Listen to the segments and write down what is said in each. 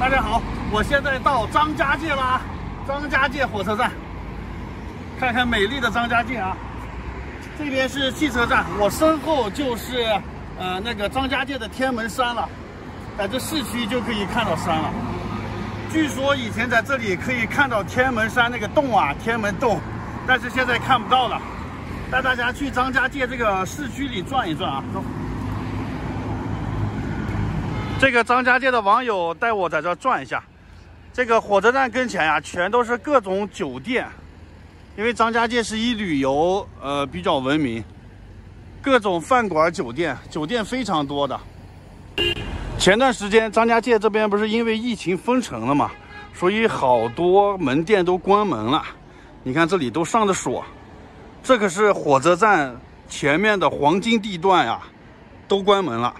大家好，我现在到张家界啦，张家界火车站，看看美丽的张家界啊。这边是汽车站，我身后就是那个张家界的天门山了，在这市区就可以看到山了。据说以前在这里可以看到天门山那个洞啊，天门洞，但是现在看不到了。带大家去张家界这个市区里转一转啊，走。这个张家界的网友带我在这转一下，这个火车站跟前呀，全都是各种酒店，因为张家界是以旅游比较闻名，各种饭馆、酒店非常多的。前段时间张家界这边不是因为疫情封城了嘛，所以好多门店都关门了。你看这里都上着锁，这可是火车站前面的黄金地段呀，都关门了。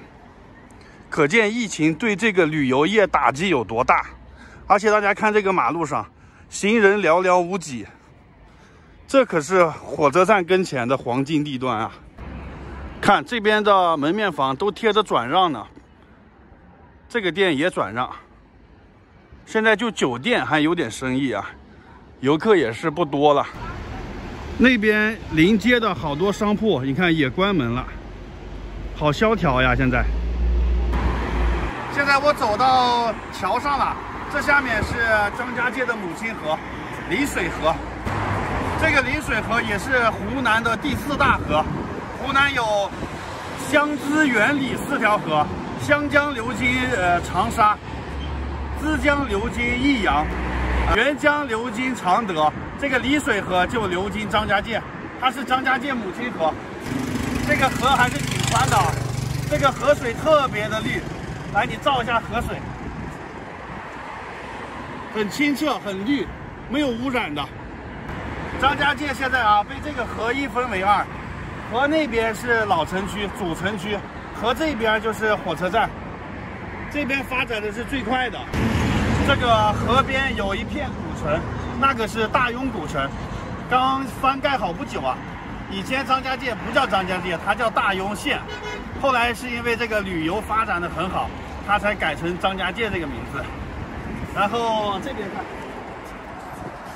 可见疫情对这个旅游业打击有多大。而且大家看这个马路上行人寥寥无几，这可是火车站跟前的黄金地段啊。看这边的门面房都贴着转让呢，这个店也转让。现在就酒店还有点生意啊，游客也是不多了。那边临街的好多商铺你看也关门了，好萧条呀。现在我走到桥上了，这下面是张家界的母亲河漓水河。这个漓水河也是湖南的第4大河。湖南有湘资沅漓4条河，湘江流经长沙，资江流经益阳，沅江流经常德。这个漓水河就流经张家界，它是张家界母亲河。这个河还是挺宽的，这个河水特别的绿。来，你照一下河水，很清澈，很绿，没有污染的。张家界现在啊被这个河一分为2，河那边是老城区、主城区，河这边就是火车站，这边发展的是最快的。这个河边有一片古城，那个是大庸古城，刚翻盖好不久啊。以前张家界不叫张家界，它叫大庸县。后来是因为这个旅游发展的很好，它才改成张家界这个名字。然后这边看，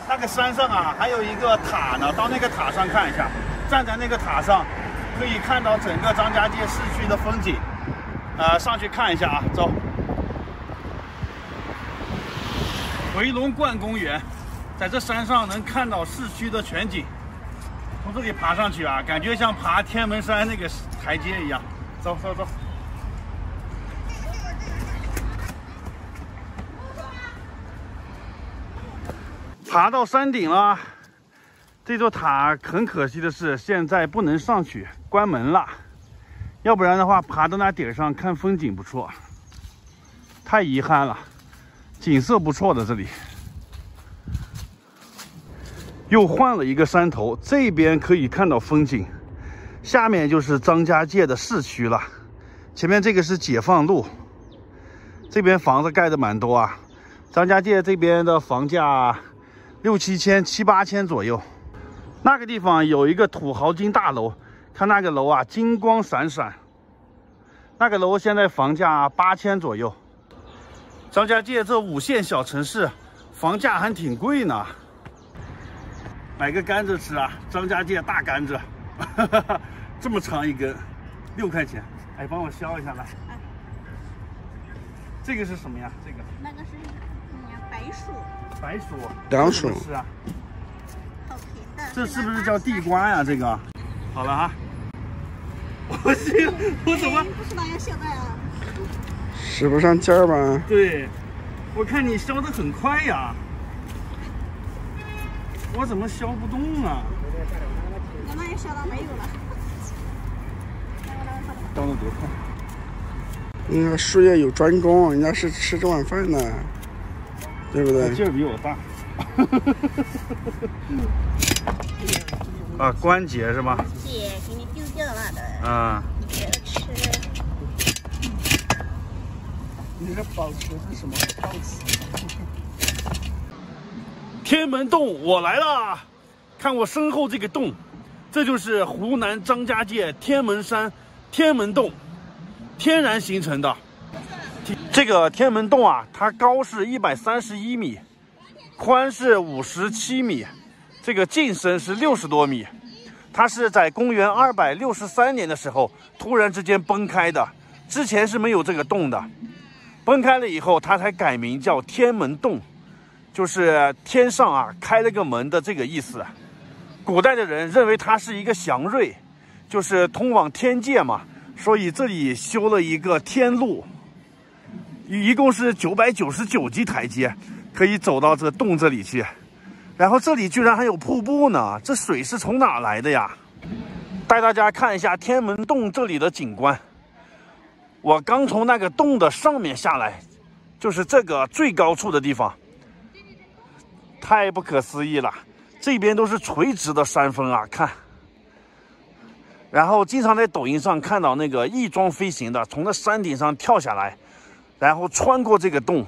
那个山上啊还有一个塔呢，到那个塔上看一下，站在那个塔上可以看到整个张家界市区的风景。上去看一下啊，走。回龙观公园，在这山上能看到市区的全景。从这里爬上去啊，感觉像爬天门山那个台阶一样。走。爬到山顶了，这座塔很可惜的是现在不能上去，关门了。要不然的话，爬到那顶上看风景不错。太遗憾了，景色不错的这里。又换了一个山头，这边可以看到风景，下面就是张家界的市区了。前面这个是解放路，这边房子盖的蛮多啊。张家界这边的房价6、7千、7、8千左右。那个地方有一个土豪金大楼，看那个楼啊，金光闪闪。那个楼现在房价8千左右。张家界这5线小城市，房价还挺贵呢。买个甘蔗吃啊，张家界大甘蔗，这么长一根，6块钱。哎，帮我削一下来。这个是什么呀？这个那个是白薯。白薯。凉薯。是啊。好甜的。这是不是叫地瓜呀？这个。好了哈。我怎么？不是那样削的呀？使不上劲儿吧？对，我看你削的很快呀。我怎么削不动啊？我那也削到没有了。削的多快！人家术业有专攻，人家是吃这碗饭的，对不对？劲儿比我大。啊，关节是吧？姐给你丢掉了的。啊。你别吃。你这保持是什么好奇？天门洞，我来了！看我身后这个洞，这就是湖南张家界天门山天门洞，天然形成的。这个天门洞啊，它高是131米，宽是57米，这个进深是60多米。它是在公元263年的时候突然之间崩开的，之前是没有这个洞的。崩开了以后，它才改名叫天门洞，就是天上啊开了个门的这个意思。古代的人认为它是一个祥瑞，就是通往天界嘛，所以这里修了一个天路，一共是999级台阶，可以走到这洞这里去。然后这里居然还有瀑布呢，这水是从哪来的呀？带大家看一下天门洞这里的景观。我刚从那个洞的上面下来，就是这个最高处的地方，太不可思议了。这边都是垂直的山峰啊，看。然后经常在抖音上看到那个翼装飞行的，从那山顶上跳下来，然后穿过这个洞。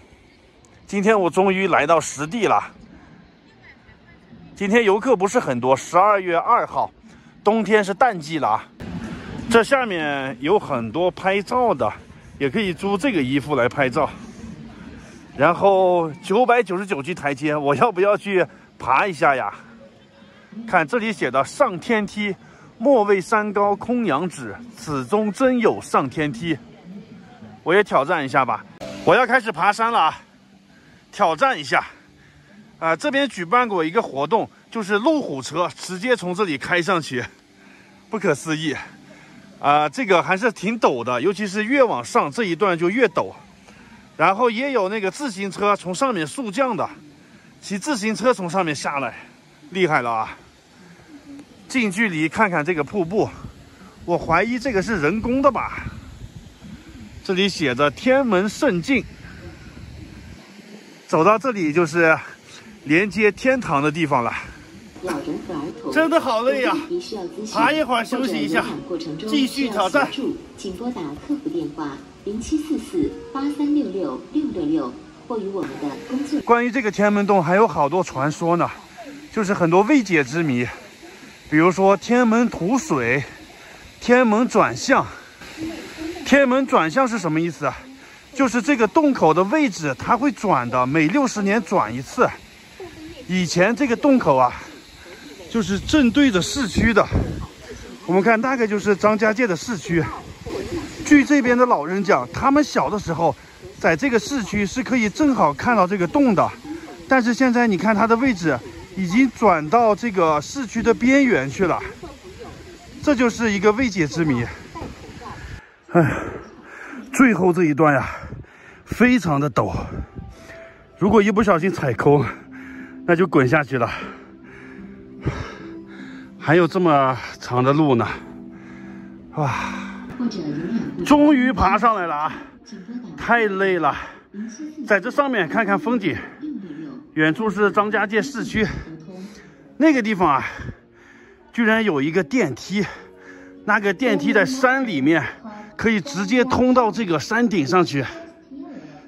今天我终于来到实地了。今天游客不是很多，12月2号，冬天是淡季了啊。这下面有很多拍照的，也可以租这个衣服来拍照。然后999级台阶，我要不要去爬一下呀？看这里写的上天梯，莫为山高空仰止，此中真有上天梯。我也挑战一下吧，我要开始爬山了啊！挑战一下。这边举办过一个活动，就是路虎车直接从这里开上去，不可思议。这个还是挺陡的，尤其是越往上这一段就越陡。然后也有那个自行车从上面速降的，骑自行车从上面下来，厉害了啊！近距离看看这个瀑布，我怀疑这个是人工的吧。这里写着天门圣境，走到这里就是连接天堂的地方了。真的好累呀！爬一会儿休息一下，继续挑战。请拨打客服电话0744836666或与我们的工作。关于这个天门洞还有好多传说呢，就是很多未解之谜，比如说天门吐水、天门转向。天门转向是什么意思啊？就是这个洞口的位置它会转的，每60年转一次。以前这个洞口啊，就是正对着市区的。我们看大概就是张家界的市区。据这边的老人讲，他们小的时候在这个市区是可以正好看到这个洞的，但是现在你看它的位置已经转到这个市区的边缘去了，这就是一个未解之谜。最后这一段呀，非常的陡，如果一不小心踩空，那就滚下去了。还有这么长的路呢，哇！终于爬上来了啊，太累了。在这上面看看风景，远处是张家界市区，那个地方啊，居然有一个电梯，那个电梯在山里面，可以直接通到这个山顶上去，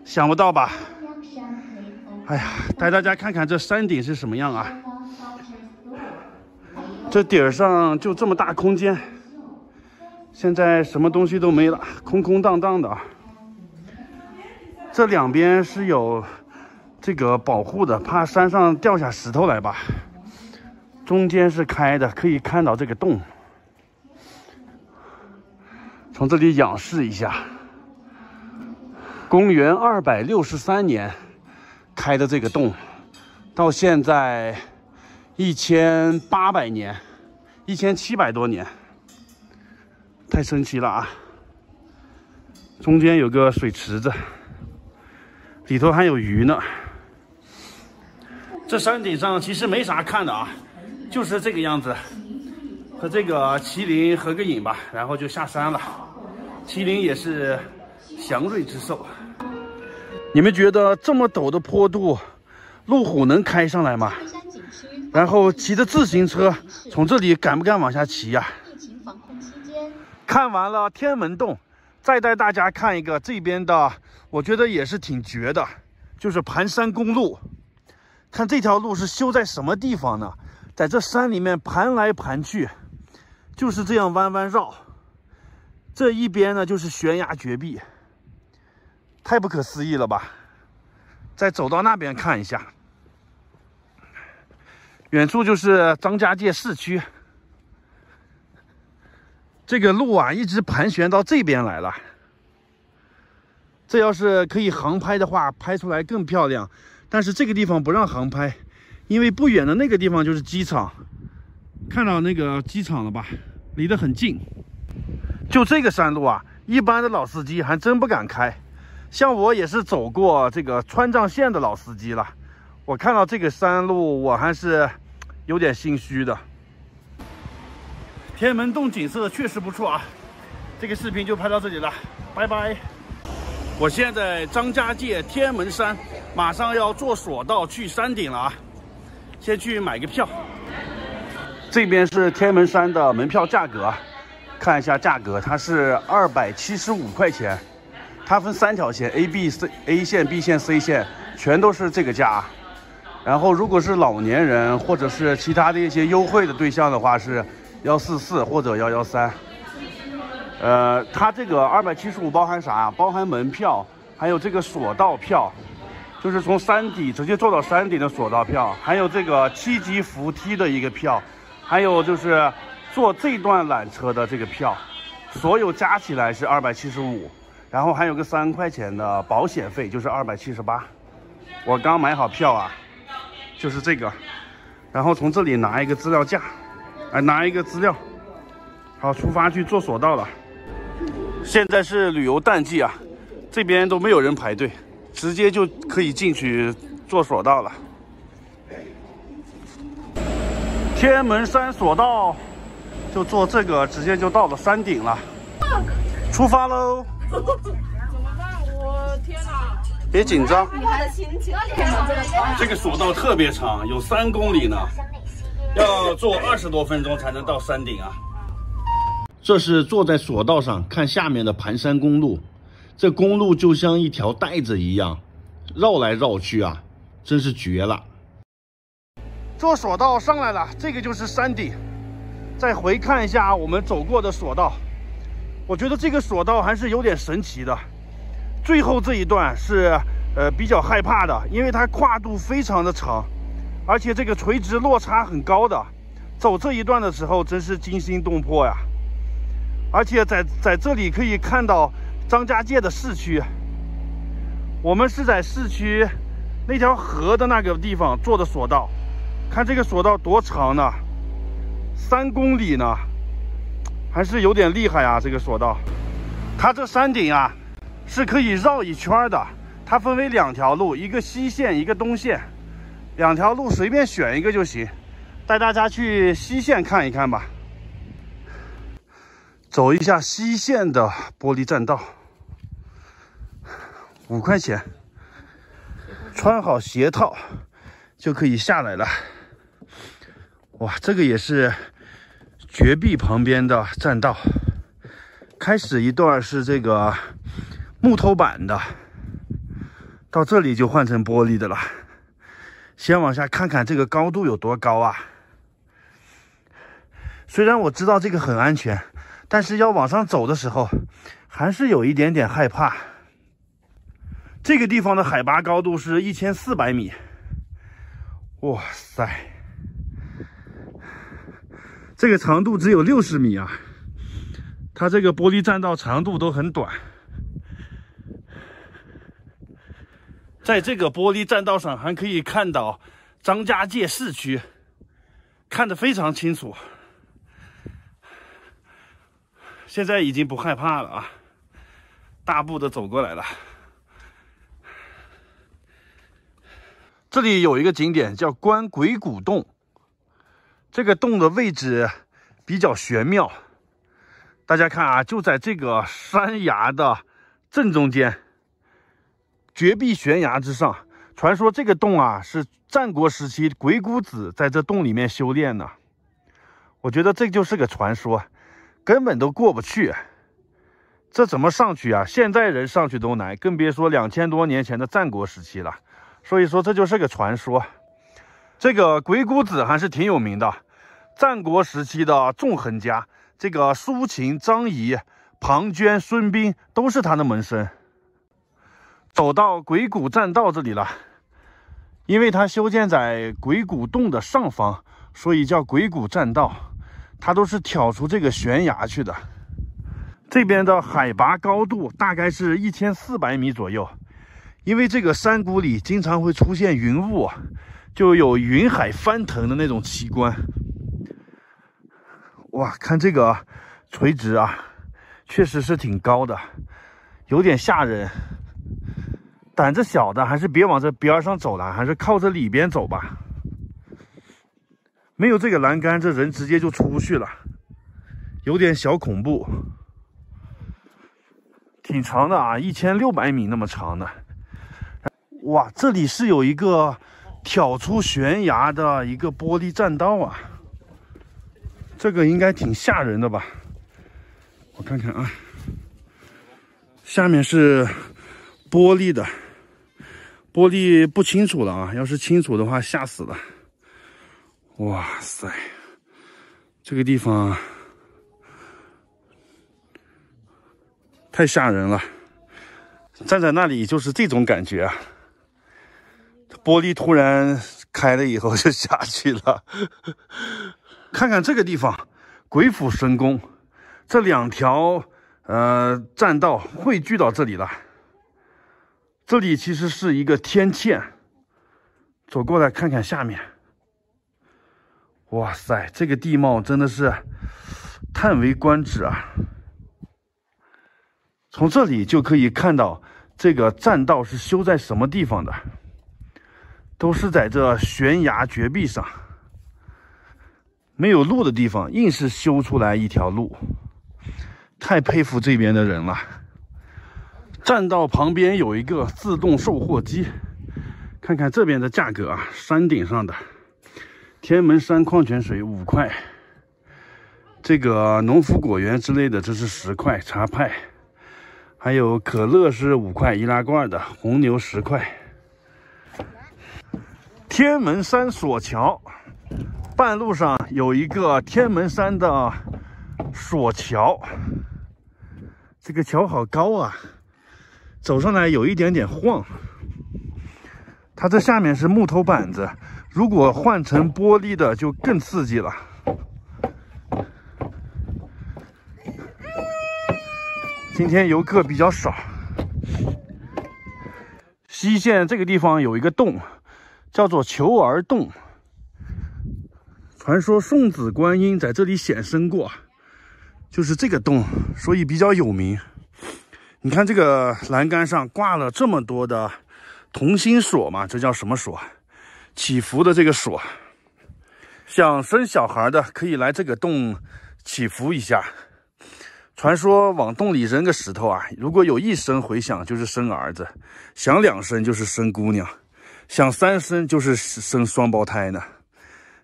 想不到吧？哎呀，带大家看看这山顶是什么样啊！这顶儿上就这么大空间，现在什么东西都没了，空空荡荡的。这两边是有这个保护的，怕山上掉下石头来吧。中间是开的，可以看到这个洞。从这里仰视一下，公元263年开的这个洞，到现在1800年，1700多年，太神奇了啊！中间有个水池子，里头还有鱼呢。这山顶上其实没啥看的啊，就是这个样子，和这个麒麟合个影吧，然后就下山了。麒麟也是祥瑞之兽。你们觉得这么陡的坡度，路虎能开上来吗？然后骑着自行车从这里敢不敢往下骑呀？看完了天门洞，再带大家看一个这边的，我觉得也是挺绝的，就是盘山公路。看这条路是修在什么地方呢？在这山里面盘来盘去，就是这样弯弯绕。这一边呢就是悬崖绝壁，太不可思议了吧！再走到那边看一下，远处就是张家界市区。这个路啊，一直盘旋到这边来了。这要是可以航拍的话，拍出来更漂亮。但是这个地方不让航拍，因为不远的那个地方就是机场。看到那个机场了吧？离得很近。就这个山路啊，一般的老司机还真不敢开。像我也是走过这个川藏线的老司机了，我看到这个山路，我还是有点心虚的。天门洞景色确实不错啊。这个视频就拍到这里了，拜拜。我现在张家界天门山，马上要坐索道去山顶了啊！先去买个票。这边是天门山的门票价格，看一下价格，它是275块钱。它分3条线 A 线、B 线、C 线，全都是这个价。然后如果是老年人或者是其他的一些优惠的对象的话，是144或者113。它这个275包含啥？包含门票，还有这个索道票，就是从山底直接坐到山顶的索道票，还有这个7级扶梯的一个票，还有就是坐这段缆车的这个票，所有加起来是275，然后还有个3块钱的保险费，就是278。我刚买好票啊，就是这个，然后从这里拿一个资料架，拿一个资料，好，出发去坐索道了。现在是旅游淡季啊，这边都没有人排队，直接就可以进去坐索道了。天门山索道就坐这个，直接就到了山顶了。出发喽！怎么办？我天哪！别紧张，你还心情这个索道特别长，有3公里呢，要坐20多分钟才能到山顶啊。这是坐在索道上看下面的盘山公路，这公路就像一条带子一样，绕来绕去啊，真是绝了。坐索道上来了，这个就是山顶。再回看一下我们走过的索道，我觉得这个索道还是有点神奇的。最后这一段是比较害怕的，因为它跨度非常的长，而且这个垂直落差很高的。走这一段的时候真是惊心动魄呀！而且在这里可以看到张家界的市区。我们是在市区那条河的那个地方做的索道，看这个索道多长呢？3公里呢，还是有点厉害啊！这个索道，它这山顶啊是可以绕一圈的，它分为2条路，一个西线，一个东线，2条路随便选一个就行。带大家去西线看一看吧。走一下西线的玻璃栈道，5块钱，穿好鞋套就可以下来了。哇，这个也是绝壁旁边的栈道，开始一段是这个木头板的，到这里就换成玻璃的了。先往下看看这个高度有多高啊！虽然我知道这个很安全，但是要往上走的时候还是有一点点害怕。这个地方的海拔高度是1400米，哇塞，这个长度只有60米啊！它这个玻璃栈道长度都很短。在这个玻璃栈道上还可以看到张家界市区，看得非常清楚。现在已经不害怕了啊，大步的走过来了。这里有一个景点叫观鬼谷洞，这个洞的位置比较玄妙。大家看啊，就在这个山崖的正中间，绝壁悬崖之上。传说这个洞啊是战国时期鬼谷子在这洞里面修炼的。我觉得这就是个传说，根本都过不去。这怎么上去啊？现在人上去都难，更别说2000多年前的战国时期了。所以说这就是个传说。这个鬼谷子还是挺有名的，战国时期的纵横家，这个苏秦、张仪、庞涓、孙膑都是他的门生。走到鬼谷栈道这里了。因为它修建在鬼谷洞的上方，所以叫鬼谷栈道。它都是挑出这个悬崖去的。这边的海拔高度大概是1400米左右。因为这个山谷里经常会出现云雾，就有云海翻腾的那种奇观。哇，看这个垂直啊，确实是挺高的，有点吓人。胆子小的还是别往这边上走了，还是靠着里边走吧。没有这个栏杆，这人直接就出不去了，有点小恐怖。挺长的啊，1600米那么长的。哇，这里是有一个挑出悬崖的一个玻璃栈道啊，这个应该挺吓人的吧？我看看啊，下面是玻璃的。玻璃不清楚了啊，要是清楚的话吓死了。哇塞，这个地方太吓人了，站在那里就是这种感觉啊。玻璃突然开了以后就下去了。看看这个地方，鬼斧神工，这2条栈道汇聚到这里了。这里其实是一个天堑，走过来看看下面。哇塞，这个地貌真的是叹为观止啊！从这里就可以看到这个栈道是修在什么地方的，都是在这悬崖绝壁上，没有路的地方硬是修出来一条路，太佩服这边的人了。栈道旁边有一个自动售货机，看看这边的价格啊，山顶上的天门山矿泉水5块，这个农夫果园之类的这是10块，茶派，还有可乐是5块易拉罐的，红牛10块。天门山索桥，半路上有一个天门山的索桥，这个桥好高啊，走上来有一点点晃。它这下面是木头板子，如果换成玻璃的就更刺激了。今天游客比较少。西线这个地方有一个洞，叫做求儿洞，传说送子观音在这里显身过，就是这个洞，所以比较有名。你看这个栏杆上挂了这么多的同心锁嘛，这叫什么锁？祈福的这个锁。想生小孩的可以来这个洞祈福一下。传说往洞里扔个石头啊，如果有1声回响就是生儿子，响2声就是生姑娘，响3声就是生双胞胎呢。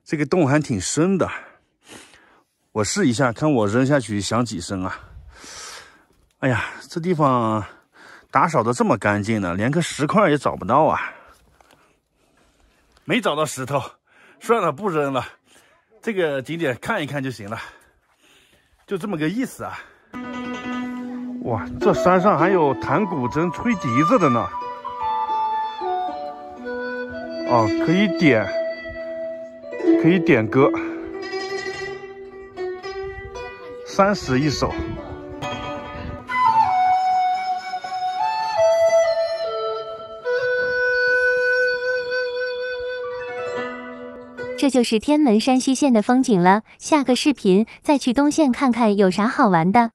这个洞还挺深的，我试一下，看我扔下去响几声啊。哎呀，这地方打扫的这么干净呢，连个石块也找不到啊。没找到石头，算了，不扔了。这个景点看一看就行了，就这么个意思啊。哇，这山上还有弹古筝、吹笛子的呢。哦，可以点歌，30一首。这就是天门山西线的风景了，下个视频再去东线看看有啥好玩的。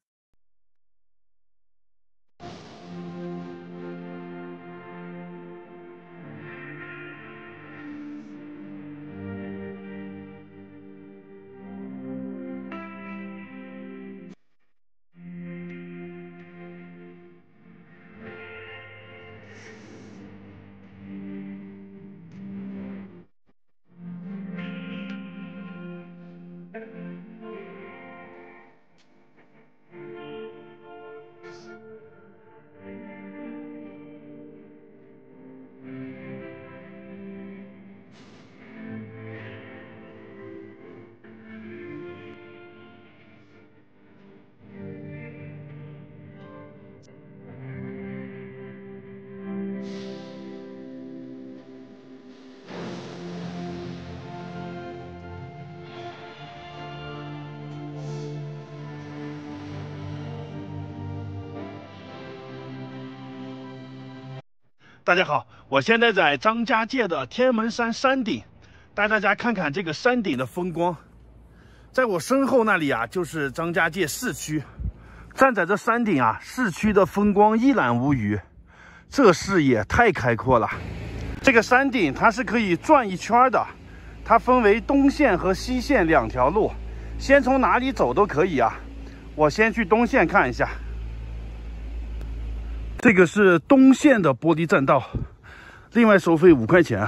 大家好，我现在在张家界的天门山山顶，带大家看看这个山顶的风光。在我身后那里啊，就是张家界市区。站在这山顶啊，市区的风光一览无余，这视野太开阔了。这个山顶它是可以转一圈的，它分为东线和西线2条路，先从哪里走都可以啊。我先去东线看一下。这个是东线的玻璃栈道，另外收费5块钱，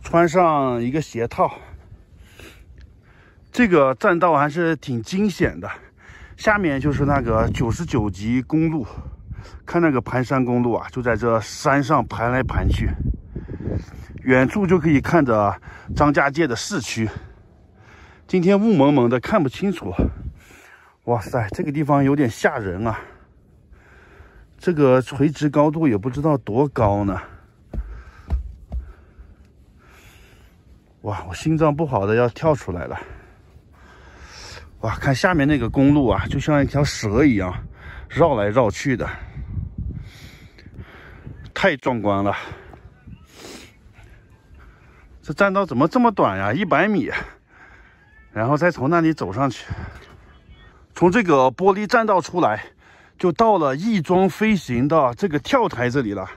穿上一个鞋套。这个栈道还是挺惊险的，下面就是那个99级公路，看那个盘山公路啊，就在这山上盘来盘去，远处就可以看着张家界的市区。今天雾蒙蒙的，看不清楚。哇塞，这个地方有点吓人啊！这个垂直高度也不知道多高呢。哇，我心脏不好的要跳出来了。哇，看下面那个公路啊，就像一条蛇一样绕来绕去的，太壮观了。这栈道怎么这么短呀？100米，然后再从那里走上去。从这个玻璃栈道出来，就到了翼装飞行的这个跳台这里了。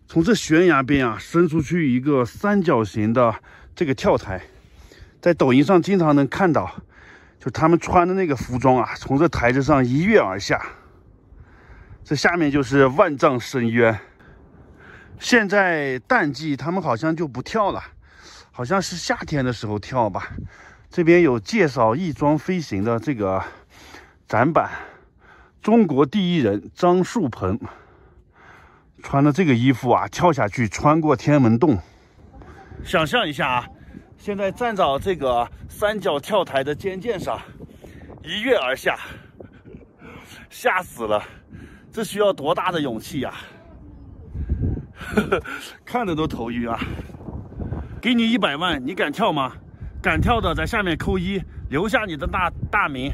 从这悬崖边啊，伸出去一个三角形的这个跳台，在抖音上经常能看到，就他们穿的那个服装啊，从这台子上一跃而下。这下面就是万丈深渊。现在淡季，他们好像就不跳了，好像是夏天的时候跳吧。这边有介绍翼装飞行的这个展板，中国第一人张树鹏穿的这个衣服啊，跳下去穿过天门洞。想象一下啊，现在站到这个三角跳台的尖尖上，一跃而下，吓死了！这需要多大的勇气呀！看着都头晕啊！给你100万，你敢跳吗？敢跳的在下面扣1，留下你的大名。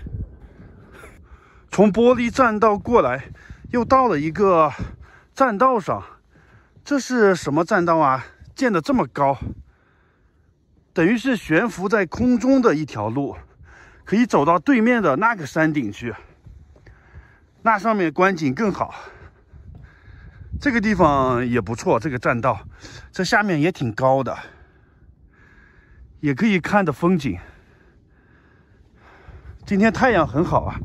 从玻璃栈道过来，又到了一个栈道上，这是什么栈道啊？建得这么高，等于是悬浮在空中的一条路，可以走到对面的那个山顶去，那上面观景更好。这个地方也不错，这个栈道，这下面也挺高的，也可以看的风景。今天太阳很好啊，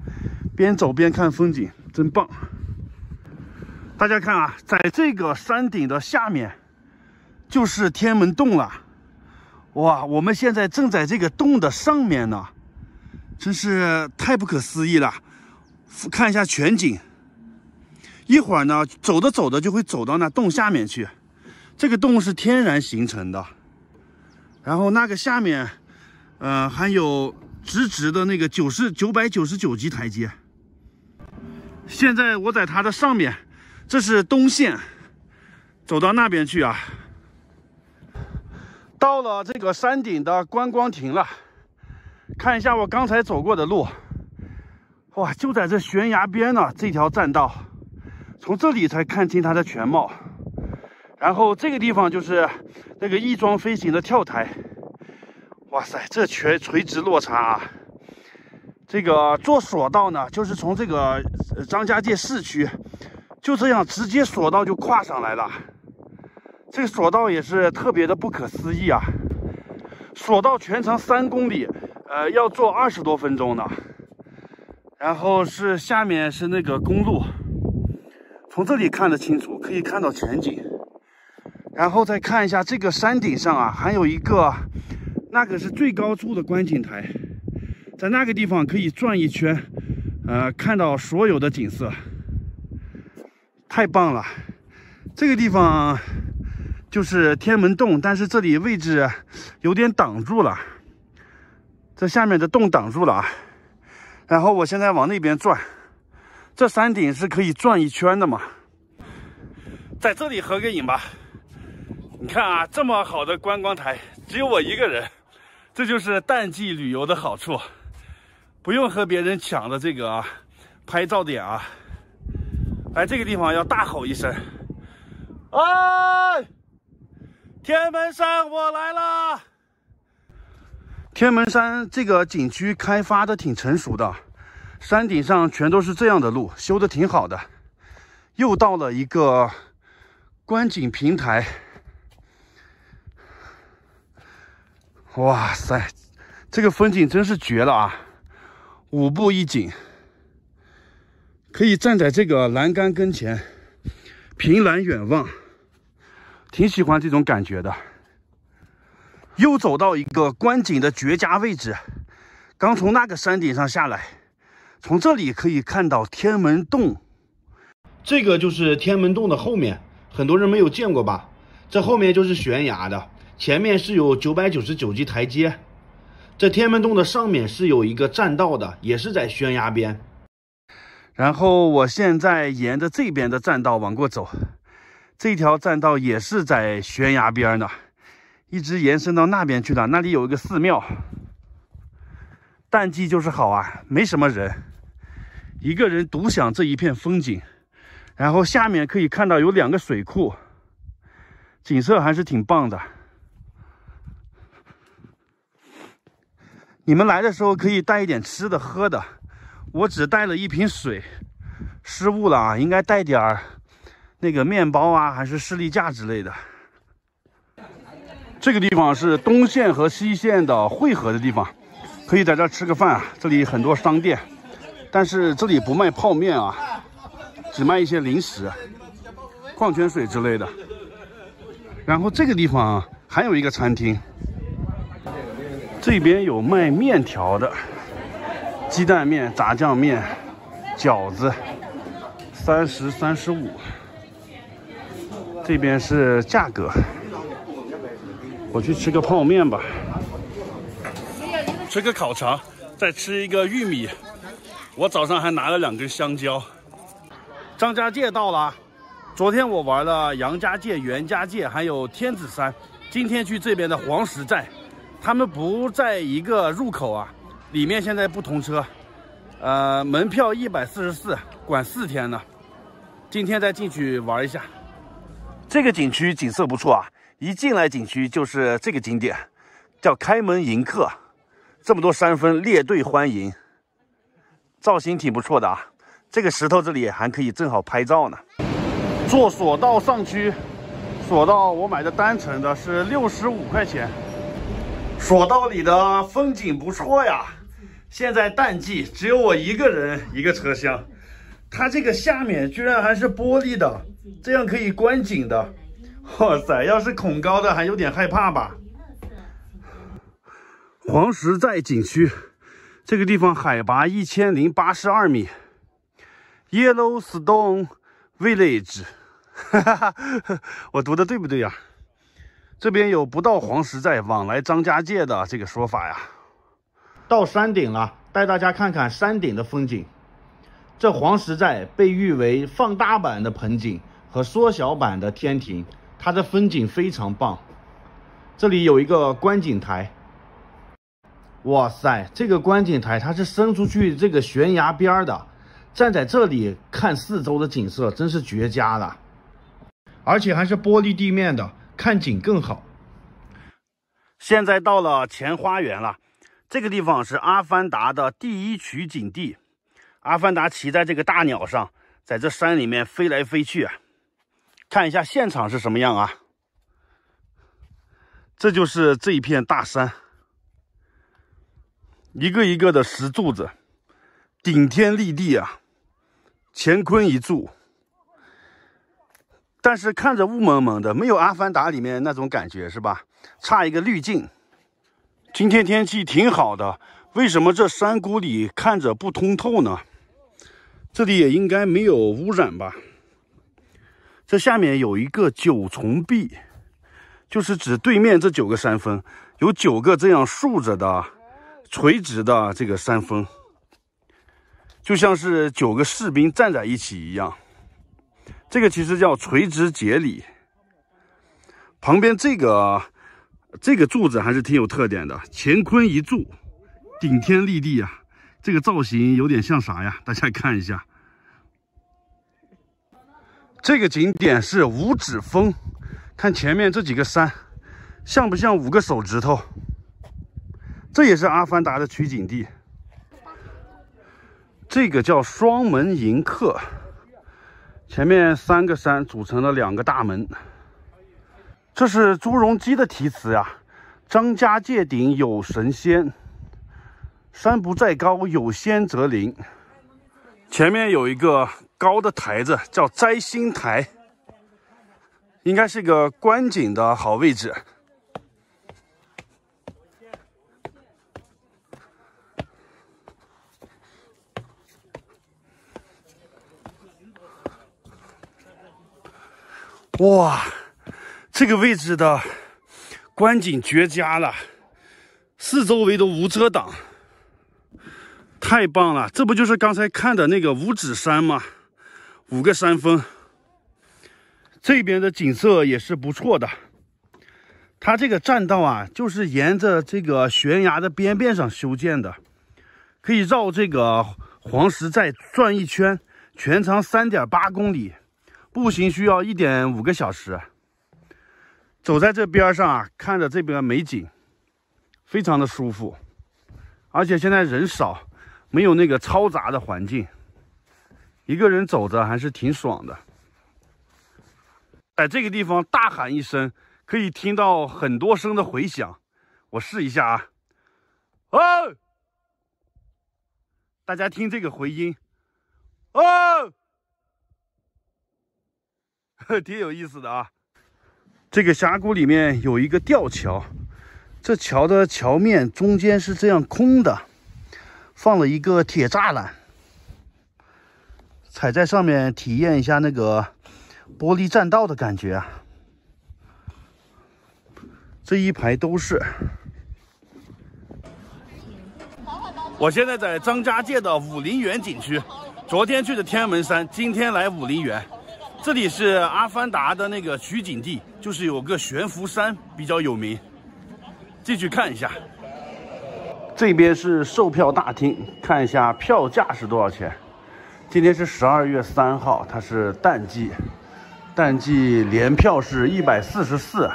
边走边看风景，真棒。大家看啊，在这个山顶的下面就是天门洞了。哇，我们现在正在这个洞的上面呢，真是太不可思议了。看一下全景，一会儿呢，走着走着就会走到那洞下面去。这个洞是天然形成的，然后那个下面，还有直直的那个999级台阶。现在我在它的上面，这是东线，走到那边去啊。到了这个山顶的观光亭了，看一下我刚才走过的路。哇，就在这悬崖边呢，这条栈道，从这里才看清它的全貌。然后这个地方就是那个翼装飞行的跳台。哇塞，这垂直落差啊！这个坐索道呢，就是从这个张家界市区，就这样直接索道就跨上来了。这个索道也是特别的不可思议啊！索道全长3公里，要坐20多分钟呢。然后是下面是那个公路，从这里看得清楚，可以看到全景。然后再看一下这个山顶上啊，还有一个，那个是最高处的观景台，在那个地方可以转一圈，看到所有的景色，太棒了。这个地方就是天门洞，但是这里位置有点挡住了，这下面的洞挡住了啊。然后我现在往那边转，这山顶是可以转一圈的嘛。在这里合个影吧。你看啊，这么好的观光台，只有我一个人，这就是淡季旅游的好处，不用和别人抢的这个拍照点啊。来这个地方要大吼一声，哎，天门山我来了！天门山这个景区开发的挺成熟的，山顶上全都是这样的路，修的挺好的。又到了一个观景平台，哇塞，这个风景真是绝了啊！5步一景，可以站在这个栏杆跟前，凭栏远望，挺喜欢这种感觉的。又走到一个观景的绝佳位置，刚从那个山顶上下来，从这里可以看到天门洞。这个就是天门洞的后面，很多人没有见过吧？这后面就是悬崖的，前面是有999级台阶。这天门洞的上面是有一个栈道的，也是在悬崖边。然后我现在沿着这边的栈道往过走，这条栈道也是在悬崖边的，一直延伸到那边去了。那里有一个寺庙，淡季就是好啊，没什么人，一个人独享这一片风景。然后下面可以看到有2个水库，景色还是挺棒的。你们来的时候可以带一点吃的喝的，我只带了1瓶水，失误了啊，应该带点那个面包啊，还是士力架之类的。这个地方是东线和西线的汇合的地方，可以在这儿吃个饭啊。这里很多商店，但是这里不卖泡面啊，只卖一些零食、矿泉水之类的。然后这个地方还有一个餐厅，这边有卖面条的，鸡蛋面、炸酱面、饺子，30、35。这边是价格，我去吃个泡面吧，吃个烤肠，再吃一个玉米。我早上还拿了2根香蕉。张家界到了，昨天我玩了杨家界、袁家界，还有天子山。今天去这边的黄石寨，他们不在一个入口啊，里面现在不通车，门票144，管4天呢。今天再进去玩一下。这个景区景色不错啊，一进来景区就是这个景点，叫开门迎客，这么多山峰列队欢迎，造型挺不错的啊。这个石头这里还可以正好拍照呢。坐索道上去，索道我买的单程的是65块钱。索道里的风景不错呀，现在淡季，只有我一个人一个车厢。它这个下面居然还是玻璃的，这样可以观景的。哇塞，要是恐高的还有点害怕吧。黄石寨景区，这个地方海拔1082米。Yellowstone Village， 我读的对不对呀？这边有不到黄石寨往来张家界的这个说法呀。到山顶了，带大家看看山顶的风景。这黄石寨被誉为放大版的盆景和缩小版的天庭，它的风景非常棒。这里有一个观景台，哇塞，这个观景台它是伸出去这个悬崖边的。站在这里看四周的景色真是绝佳了，而且还是玻璃地面的，看景更好。现在到了前花园了，这个地方是阿凡达的第1取景地。阿凡达骑在这个大鸟上，在这山里面飞来飞去啊。看一下现场是什么样啊？这就是这一片大山，一个一个的石柱子，顶天立地啊。乾坤一柱，但是看着雾蒙蒙的，没有阿凡达里面那种感觉，是吧？差一个滤镜。今天天气挺好的，为什么这山谷里看着不通透呢？这里也应该没有污染吧？这下面有一个9重壁，就是指对面这9个山峰，有9个这样竖着的、垂直的这个山峰。就像是9个士兵站在一起一样，这个其实叫垂直节理。旁边这个柱子还是挺有特点的，乾坤一柱，顶天立地啊！这个造型有点像啥呀？大家看一下，这个景点是五指峰，看前面这几个山，像不像5个手指头？这也是阿凡达的取景地。这个叫双门迎客，前面3个山组成了2个大门。这是朱镕基的题词呀，张家界顶有神仙，山不在高，有仙则灵。前面有一个高的台子，叫摘星台，应该是个观景的好位置。哇，这个位置的观景绝佳了，四周围都无遮挡，太棒了！这不就是刚才看的那个五指山吗？5个山峰，这边的景色也是不错的。它这个栈道啊，就是沿着这个悬崖的边上修建的，可以绕这个黄石寨转一圈，全长3.8公里。步行需要1.5个小时，走在这边上啊，看着这边美景，非常的舒服。而且现在人少，没有那个嘈杂的环境，一个人走着还是挺爽的。在这个地方大喊一声，可以听到很多声的回响。我试一下啊，哦，大家听这个回音，哦。挺有意思的啊！这个峡谷里面有一个吊桥，这桥的桥面中间是这样空的，放了一个铁栅栏，踩在上面体验一下那个玻璃栈道的感觉啊！这一排都是。我现在在张家界的武陵源景区，昨天去的天门山，今天来武陵源。这里是阿凡达的那个取景地，就是有个悬浮山比较有名，进去看一下。这边是售票大厅，看一下票价是多少钱。今天是12月3号，它是淡季，淡季联票是144，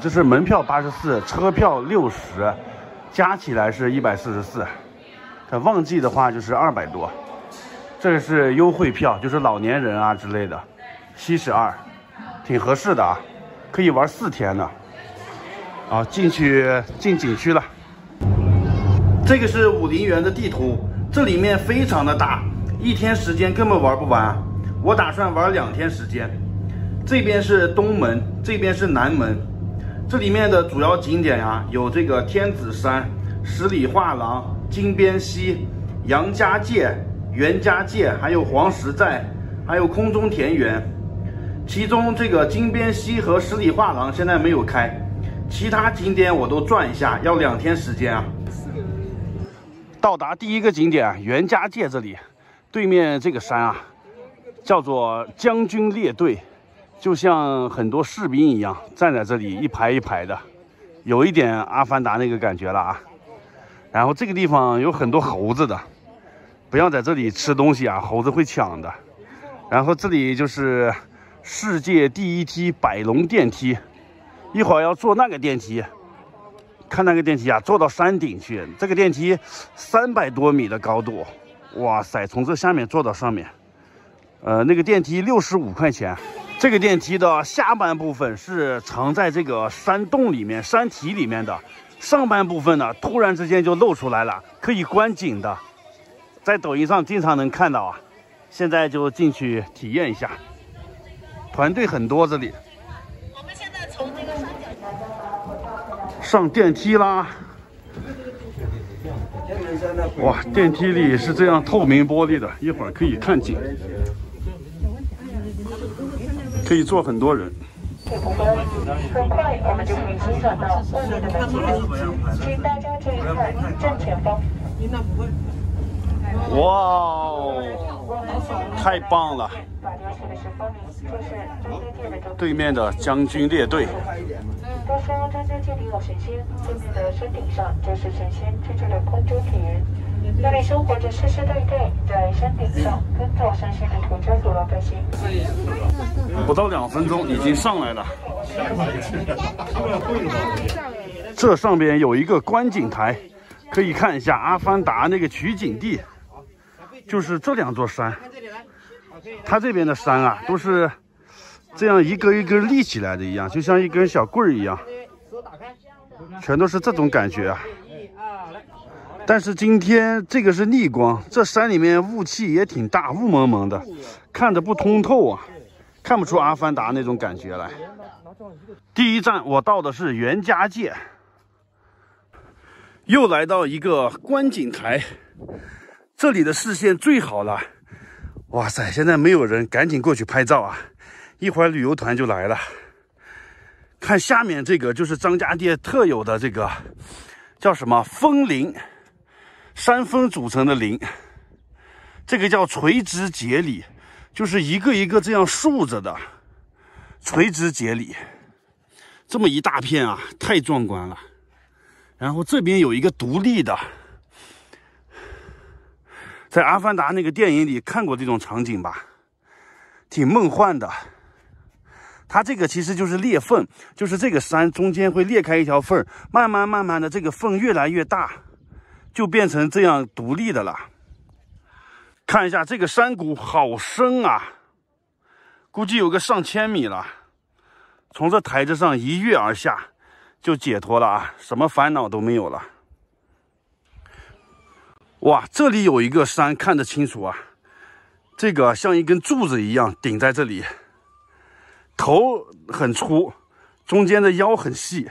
这是门票84，车票60，加起来是144。它旺季的话就是200多。这是优惠票，就是老年人啊之类的，72，挺合适的啊，可以玩4天呢。啊，进景区了。这个是武陵源的地图，这里面非常的大，1天时间根本玩不完。我打算玩2天时间。这边是东门，这边是南门。这里面的主要景点呀，有这个天子山、十里画廊、金边溪、杨家界、袁家界，还有黄石寨，还有空中田园。其中这个金边溪和十里画廊现在没有开，其他景点我都转一下，要2天时间啊。到达第一个景点袁家界这里，对面这个山啊，叫做将军列队，就像很多士兵一样站在这里一排一排的，有一点阿凡达那个感觉了啊。然后这个地方有很多猴子的。不要在这里吃东西啊，猴子会抢的。然后这里就是世界第1梯百龙电梯，一会儿要坐那个电梯，看那个电梯啊，坐到山顶去。这个电梯300多米的高度，哇塞，从这下面坐到上面。那个电梯65块钱。这个电梯的下半部分是藏在这个山洞里面、山体里面的，上半部分呢，突然之间就露出来了，可以观景的。在抖音上经常能看到啊，现在就进去体验一下。团队很多，这里。我们现在从这个山脚上电梯啦！哇，电梯里是这样透明玻璃的，一会儿可以看景，可以坐很多人。很快我们就可以欣赏到外面的美景，请大家注意看正前方。哇哦，太棒了！对面的将军列队。都说张家界顶有神仙，对面的山顶上就是神仙居住的空中田园。那里生活着世世代代在山顶上耕造山区的土家族老百姓。不到2分钟已经上来了。这上边有一个观景台，可以看一下《阿凡达》那个取景地，就是这2座山。它这边的山啊，都是这样一根一根立起来的一样，就像一根小棍儿一样，全都是这种感觉啊。但是今天这个是逆光，这山里面雾气也挺大，雾蒙蒙的，看着不通透啊，看不出阿凡达那种感觉来。第一站我到的是袁家界，又来到一个观景台，这里的视线最好了。哇塞，现在没有人，赶紧过去拍照啊！一会儿旅游团就来了。看下面这个就是张家界特有的这个叫什么峰林，山峰组成的林，这个叫垂直节理，就是一个一个这样竖着的垂直节理，这么一大片啊，太壮观了。然后这边有一个独立的，在《阿凡达》那个电影里看过这种场景吧，挺梦幻的。它这个其实就是裂缝，就是这个山中间会裂开一条缝，慢慢的这个缝越来越大，就变成这样独立的了。看一下这个山谷好深啊，估计有个上千米了。从这台子上一跃而下，就解脱了啊，什么烦恼都没有了。哇，这里有一个山看得清楚啊，这个像一根柱子一样顶在这里，头很粗，中间的腰很细，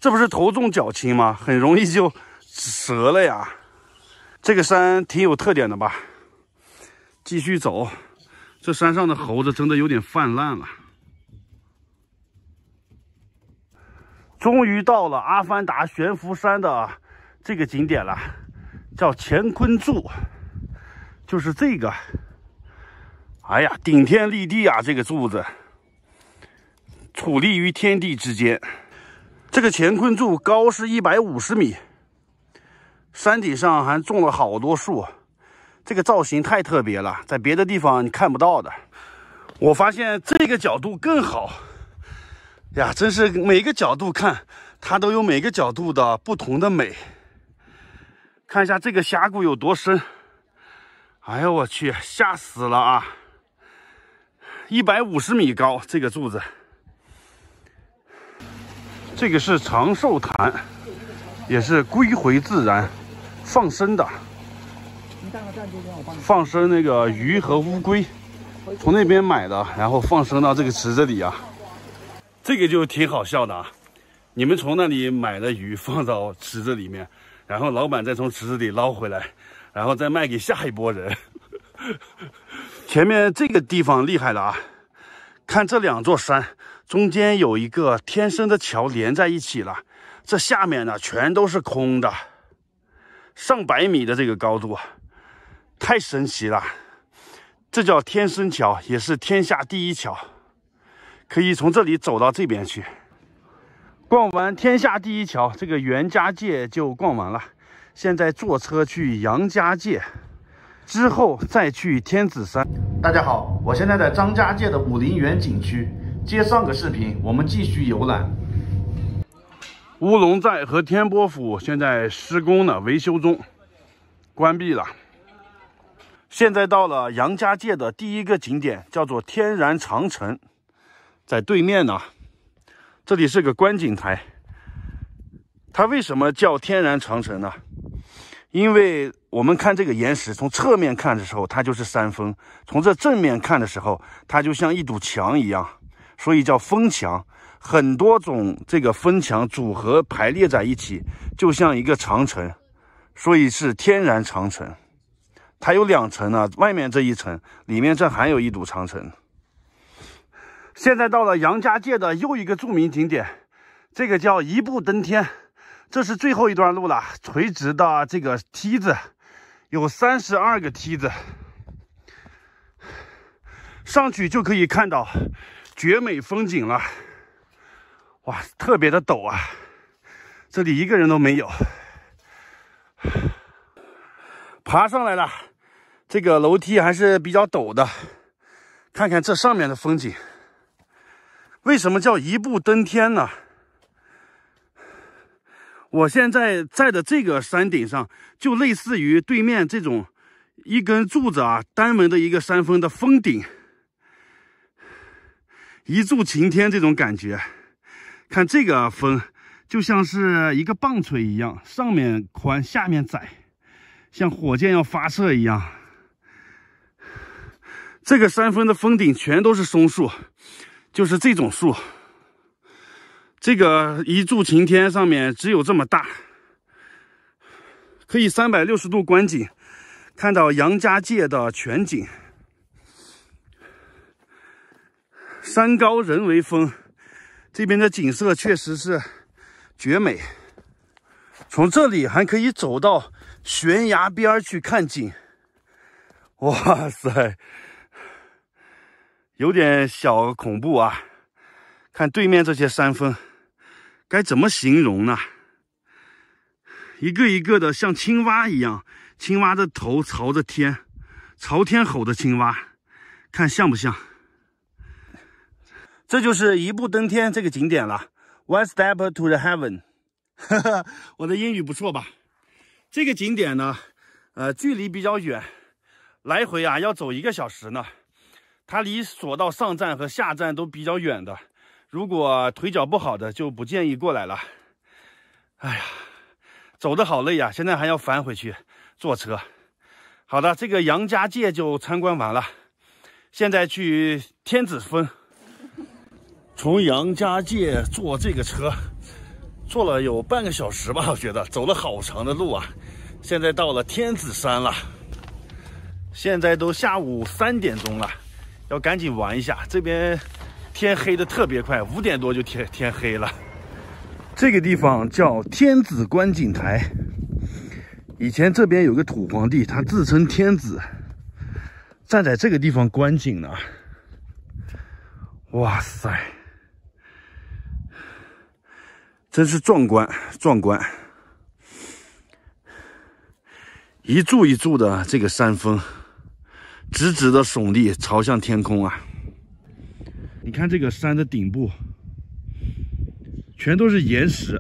这不是头重脚轻吗？很容易就折了呀。这个山挺有特点的吧？继续走，这山上的猴子真的有点泛滥了。终于到了阿凡达悬浮山的这个景点了，叫乾坤柱，就是这个。哎呀，顶天立地啊，这个柱子矗立于天地之间。这个乾坤柱高是150米，山顶上还种了好多树，这个造型太特别了，在别的地方你看不到的。我发现这个角度更好呀，真是每个角度看它都有每个角度的不同的美。看一下这个峡谷有多深，哎呦我去，吓死了啊！150米高，这个柱子。这个是长寿潭，也是归回自然放生的，放生那个鱼和乌龟，从那边买的，然后放生到这个池子里啊。这个就挺好笑的啊，你们从那里买的鱼放到池子里面，然后老板再从池子里捞回来，然后再卖给下一波人。前面这个地方厉害了啊，看这2座山中间有一个天生的桥连在一起了，这下面呢全都是空的，上百米的这个高度，太神奇了。这叫天生桥，也是天下第一桥，可以从这里走到这边去。逛完天下第一桥，这个袁家界就逛完了，现在坐车去杨家界，之后再去天子山。大家好，我现在在张家界的武陵源景区，接上个视频，我们继续游览。乌龙寨和天波府现在施工呢，维修中，关闭了。现在到了杨家界的第一个景点，叫做天然长城，在对面呢。这里是个观景台，它为什么叫天然长城呢？因为我们看这个岩石，从侧面看的时候它就是山峰，从这正面看的时候它就像一堵墙一样，所以叫峰墙。很多种这个峰墙组合排列在一起，就像一个长城，所以是天然长城。它有2层呢，外面这一层，里面这还有一堵长城。现在到了杨家界的又一个著名景点，这个叫一步登天，这是最后一段路了，垂直的这个梯子有32个梯子，上去就可以看到绝美风景了。哇，特别的陡啊，这里一个人都没有。爬上来了，这个楼梯还是比较陡的。看看这上面的风景。为什么叫一步登天呢？我现在在的这个山顶上，就类似于对面这种一根柱子啊，单门的一个山峰的峰顶，一柱擎天这种感觉。看这个峰，就像是一个棒槌一样，上面宽，下面窄，像火箭要发射一样。这个山峰的峰顶全都是松树，就是这种树。这个一柱擎天上面只有这么大，可以360度观景，看到杨家界的全景。山高人为峰，这边的景色确实是绝美。从这里还可以走到悬崖边去看景。哇塞，有点小恐怖啊！看对面这些山峰，该怎么形容呢？一个一个的像青蛙一样，青蛙的头朝着天，朝天吼的青蛙，看像不像？这就是一步登天这个景点了 ，One step to the heaven。我的英语不错吧？这个景点呢，距离比较远，来回啊要走1个小时呢。它离索道上站和下站都比较远的，如果腿脚不好的就不建议过来了。哎呀，走得好累呀，现在还要返回去坐车。好的，这个杨家界就参观完了，现在去天子峰。从杨家界坐这个车，坐了有半个小时吧，我觉得走了好长的路啊。现在到了天子山了，现在都下午3点钟了。要赶紧玩一下，这边天黑的特别快，5点多就天黑了。这个地方叫天子观景台，以前这边有个土皇帝，他自称天子，站在这个地方观景呢。哇塞，真是壮观壮观！一柱一柱的这个山峰，直直的耸立，朝向天空啊！你看这个山的顶部，全都是岩石，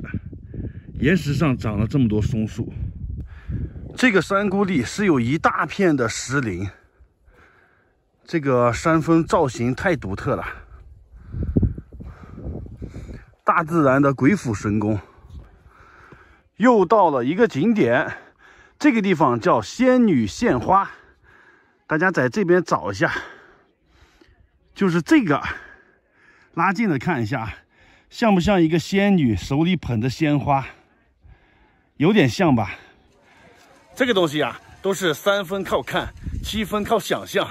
岩石上长了这么多松树。这个山谷里是有一大片的石林，这个山峰造型太独特了，大自然的鬼斧神工。又到了一个景点，这个地方叫仙女献花。大家在这边找一下，就是这个，拉近了看一下，像不像一个仙女手里捧着鲜花？有点像吧。这个东西啊，都是3分靠看，7分靠想象。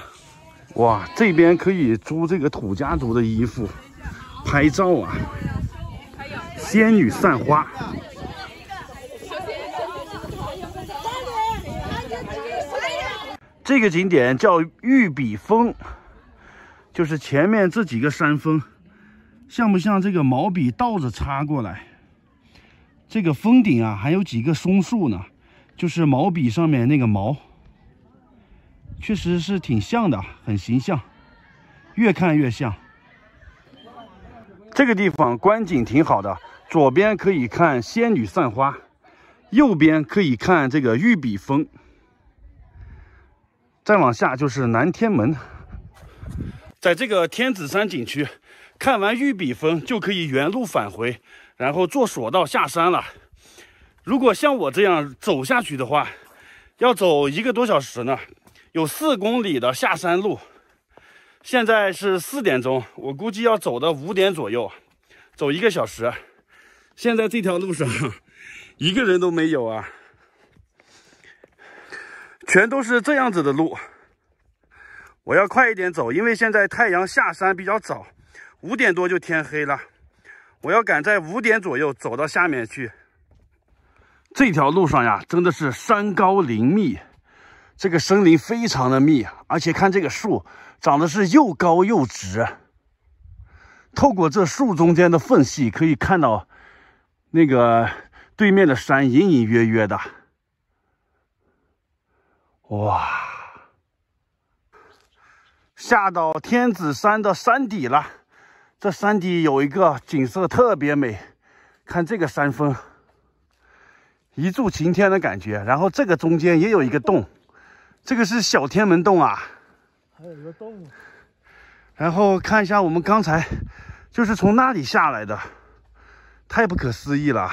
哇，这边可以租这个土家族的衣服拍照啊，仙女散花。这个景点叫玉笔峰，就是前面这几个山峰，像不像这个毛笔倒着插过来？这个峰顶啊，还有几个松树呢，就是毛笔上面那个毛，确实是挺像的，很形象，越看越像。这个地方观景挺好的，左边可以看仙女散花，右边可以看这个玉笔峰。再往下就是南天门，在这个天子山景区看完玉笔峰就可以原路返回，然后坐索道下山了。如果像我这样走下去的话，要走1个多小时呢，有4公里的下山路。现在是4点钟，我估计要走到5点左右，走1个小时。现在这条路上一个人都没有啊，全都是这样子的路。我要快一点走，因为现在太阳下山比较早，5点多就天黑了。我要赶在5点左右走到下面去。这条路上呀，真的是山高林密，这个森林非常的密，而且看这个树长得是又高又直。透过这树中间的缝隙，可以看到那个对面的山隐隐约约的。哇，下到天子山的山底了。这山底有一个景色特别美，看这个山峰，一柱擎天的感觉。然后这个中间也有一个洞，这个是小天门洞啊，还有一个洞。然后看一下我们刚才就是从那里下来的，太不可思议了。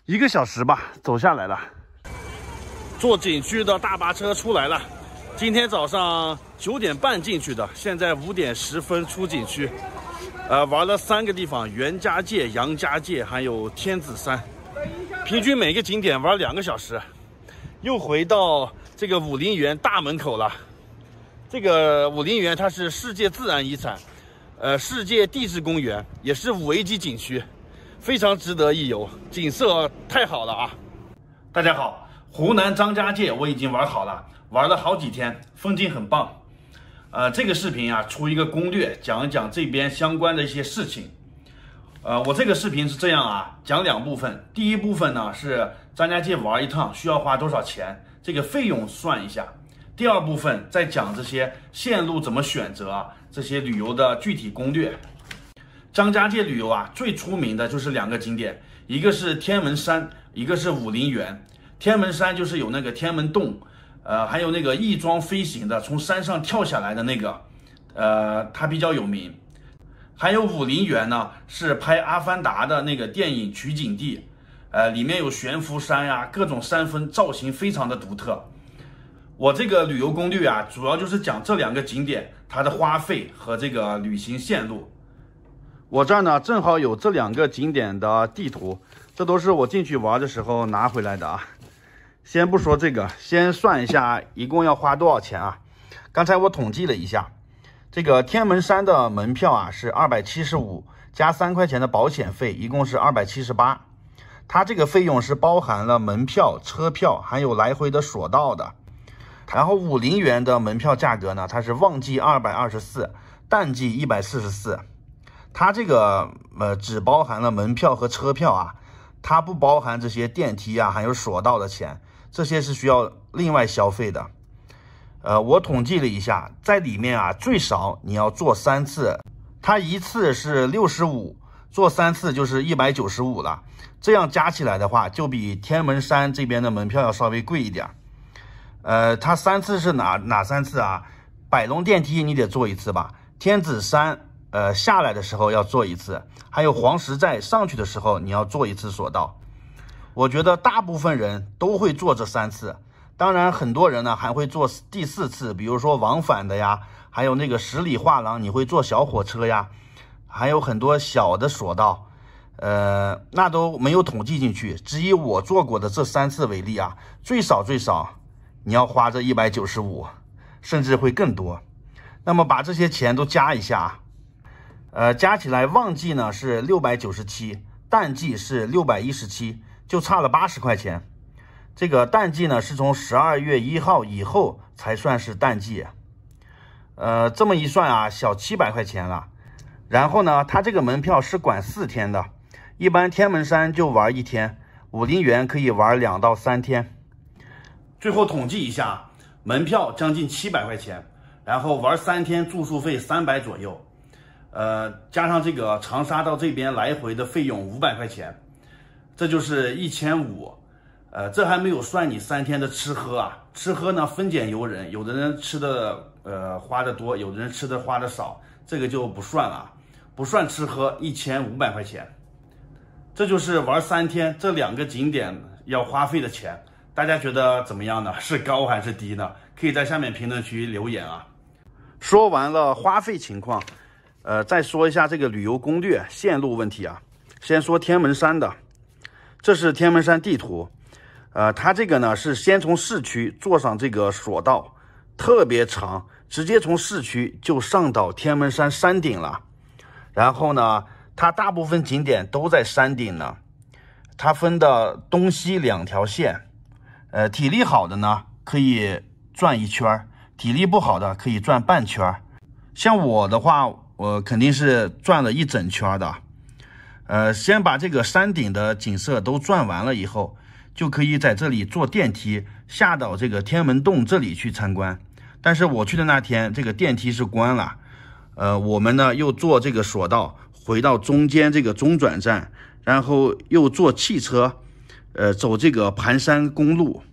1个小时吧，走下来了。坐景区的大巴车出来了，今天早上9点半进去的，现在5点10分出景区。玩了3个地方：袁家界、杨家界，还有天子山。平均每个景点玩2个小时。又回到这个武陵源大门口了。这个武陵源它是世界自然遗产，世界地质公园，也是5A级景区，非常值得一游，景色太好了啊！大家好，湖南张家界我已经玩好了，玩了好几天，风景很棒。这个视频啊，出一个攻略，讲一讲这边相关的一些事情。我这个视频是这样啊，讲2部分。第一部分呢是张家界玩一趟需要花多少钱，这个费用算一下。第2部分再讲这些线路怎么选择啊，这些旅游的具体攻略。张家界旅游啊，最出名的就是2个景点，一个是天门山，一个是武陵源。天门山就是有那个天门洞，还有那个翼装飞行的，从山上跳下来的那个，它比较有名。还有武陵源呢，是拍《阿凡达》的那个电影取景地，里面有悬浮山呀，各种山峰造型非常的独特。我这个旅游攻略啊，主要就是讲这2个景点它的花费和这个旅行线路。我这儿呢正好有这2个景点的地图，这都是我进去玩的时候拿回来的啊。先不说这个，先算一下一共要花多少钱啊？刚才我统计了一下，这个天门山的门票啊是275，加3块钱的保险费，一共是278。它这个费用是包含了门票、车票还有来回的索道的。然后武陵源的门票价格呢，它是旺季224，淡季144。它这个只包含了门票和车票啊，它不包含这些电梯啊还有索道的钱，这些是需要另外消费的。我统计了一下，在里面啊最少你要坐3次，它一次是65，坐3次就是195了。这样加起来的话，就比天门山这边的门票要稍微贵一点。它3次是哪3次啊？百龙电梯你得坐1次吧，天子山下来的时候要坐1次，还有黄石寨上去的时候你要坐1次索道。我觉得大部分人都会坐这3次，当然很多人呢还会坐第4次，比如说往返的呀，还有那个十里画廊你会坐小火车呀，还有很多小的索道，那都没有统计进去。只以我坐过的这3次为例啊，最少你要花这195，甚至会更多。那么把这些钱都加一下，加起来旺季呢是697，淡季是617，就差了80块钱。这个淡季呢是从12月1号以后才算是淡季，这么一算啊，小700块钱了。然后呢，它这个门票是管4天的，一般天门山就玩1天，武陵源可以玩2到3天。最后统计一下，门票将近700块钱，然后玩3天，住宿费300左右，加上这个长沙到这边来回的费用500块钱，这就是1500。这还没有算你3天的吃喝啊，吃喝呢分拣由人，有的人吃的花的多，有的人吃的花的少，这个就不算了，不算吃喝1500块钱。这就是玩3天这2个景点要花费的钱。大家觉得怎么样呢？是高还是低呢？可以在下面评论区留言啊。说完了花费情况，再说一下这个旅游攻略线路问题啊。先说天门山的，这是天门山地图，它这个呢是先从市区坐上这个索道，特别长，直接从市区就上到天门山山顶了。然后呢，它大部分景点都在山顶呢，它分的东西2条线。体力好的呢可以转1圈，体力不好的可以转半圈。像我的话，我肯定是转了1整圈的。先把这个山顶的景色都转完了以后，就可以在这里坐电梯下到这个天门洞这里去参观。但是我去的那天，这个电梯是关了。我们呢又坐这个索道回到中间这个中转站，然后又坐汽车，走这个盘山公路，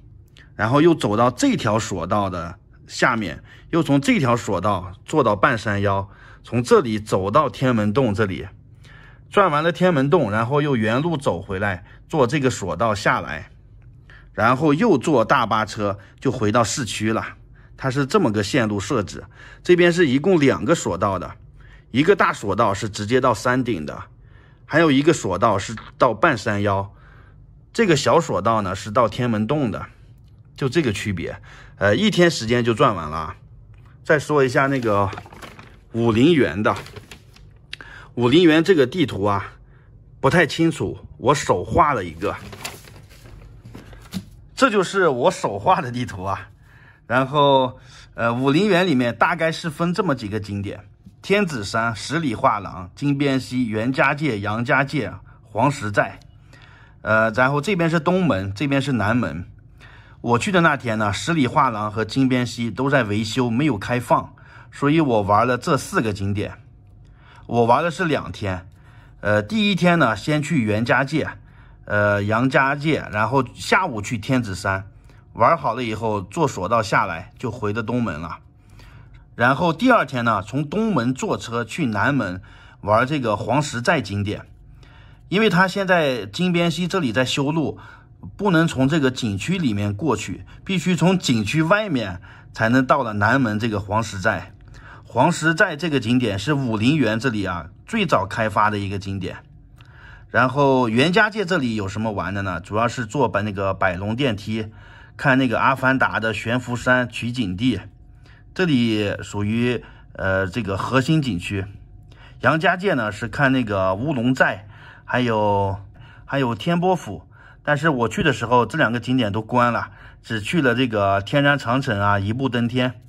然后又走到这条索道的下面，又从这条索道坐到半山腰，从这里走到天门洞这里，转完了天门洞，然后又原路走回来，坐这个索道下来，然后又坐大巴车就回到市区了。它是这么个线路设置，这边是一共2个索道的，一个大索道是直接到山顶的，还有一个索道是到半山腰，这个小索道呢是到天门洞的，就这个区别。1天时间就转完了。再说一下那个武陵源的，武陵源这个地图啊不太清楚，我手画了一个，这就是我手画的地图啊。然后武陵源里面大概是分这么几个景点：天子山、十里画廊、金边溪、袁家界、杨家界、黄石寨。然后这边是东门，这边是南门。我去的那天呢，十里画廊和金边溪都在维修，没有开放，所以我玩了这4个景点。我玩的是2天。第1天呢，先去袁家界、杨家界，然后下午去天子山。玩好了以后，坐索道下来就回的东门了。然后第2天呢，从东门坐车去南门玩这个黄石寨景点。因为他现在金边溪这里在修路，不能从这个景区里面过去，必须从景区外面才能到了南门这个黄石寨。黄石寨这个景点是武陵源这里啊最早开发的一个景点。然后袁家界这里有什么玩的呢？主要是坐那个百龙电梯，看那个阿凡达的悬浮山取景地，这里属于这个核心景区。杨家界呢是看那个乌龙寨，还有天波府。但是我去的时候这2个景点都关了，只去了这个天然长城啊，一步登天。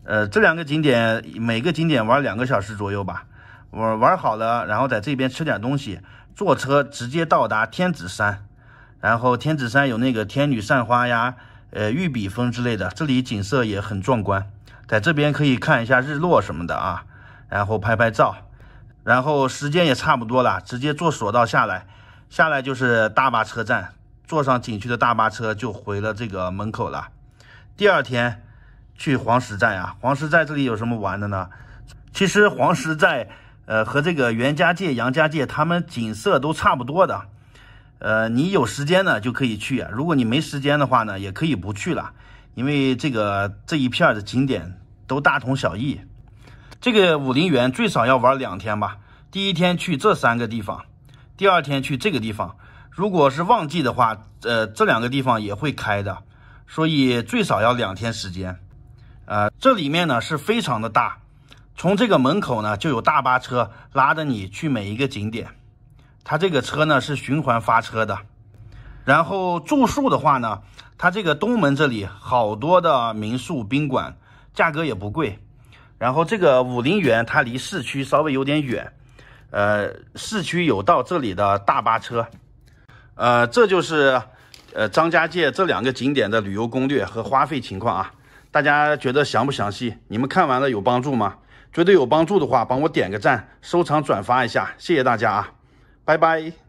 这2个景点每个景点玩2个小时左右吧。我玩好了，然后在这边吃点东西，坐车直接到达天子山。然后天子山有那个天女散花呀，玉笔峰之类的，这里景色也很壮观，在这边可以看一下日落什么的啊，然后拍拍照。然后时间也差不多了，直接坐索道下来就是大巴车站，坐上景区的大巴车就回了这个门口了。第2天去黄石寨啊，黄石寨这里有什么玩的呢？其实黄石寨和这个袁家界、杨家界他们景色都差不多的。你有时间呢就可以去，如果你没时间的话呢，也可以不去了，因为这一片的景点都大同小异。这个武陵源最少要玩2天吧。第1天去这3个地方，第2天去这个地方。如果是旺季的话，这2个地方也会开的，所以最少要2天时间。这里面呢是非常的大，从这个门口呢就有大巴车拉着你去每一个景点。它这个车呢是循环发车的。然后住宿的话呢，它这个东门这里好多的民宿宾馆，价格也不贵。然后这个武陵源它离市区稍微有点远，市区有到这里的大巴车。这就是张家界这2个景点的旅游攻略和花费情况啊。大家觉得详不详细？你们看完了有帮助吗？觉得有帮助的话，帮我点个赞，收藏转发一下，谢谢大家啊，拜拜。